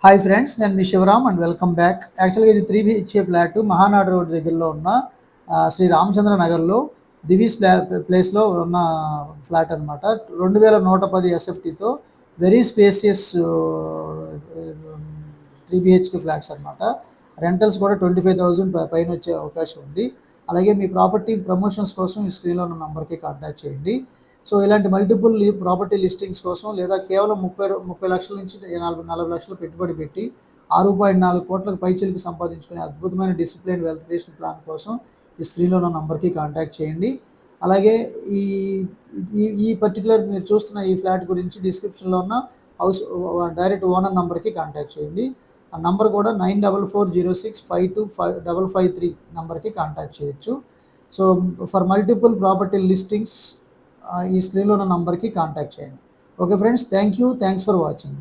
Hi friends, నేను మీ Shivaram and welcome back. యాక్చువల్గా ఇది 3 BHK ఫ్లాట్ మహానాడు రోడ్ దగ్గరలో ఉన్న శ్రీ రామచంద్ర నగర్లో దివీస్ ప్లేస్లో ఉన్న ఫ్లాట్ అనమాట. 2110 SFTతో వెరీ స్పేసియస్ 3 BHK ఫ్లాట్స్ అనమాట. రెంటల్స్ కూడా 25,000 పైన వచ్చే అవకాశం ఉంది. అలాగే మీ ప్రాపర్టీ ప్రమోషన్స్ కోసం ఈ స్క్రీన్లో ఉన్న నంబర్కి కాంటాక్ట్ చేయండి. సో ఇలాంటి మల్టిపుల్ ప్రాపర్టీ లిస్టింగ్స్ కోసం లేదా కేవలం 30 లక్షల నుంచి 40 లక్షలు పెట్టుబడి పెట్టి 6.4 కోట్లకు పైచిలకు సంపాదించుకునే అద్భుతమైన డిసిప్లిన్ వెల్త్ క్రియేషన్ ప్లాన్ కోసం ఈ స్క్రీన్లో ఉన్న నంబర్కి కాంటాక్ట్ చేయండి. అలాగే ఈ ఈ పర్టికులర్ మీరు చూస్తున్న ఈ ఫ్లాట్ గురించి డిస్క్రిప్షన్లో ఉన్న హౌస్ డైరెక్ట్ ఓనర్ నంబర్కి కాంటాక్ట్ చేయండి. ఆ నంబర్ కూడా 9440652553 నంబర్కి కాంటాక్ట్ చేయొచ్చు. So for multiple property listings ఈ స్క్రీన్లో ఉన్న నంబర్కి కాంటాక్ట్ చేయండి. Okay friends, thanks for watching.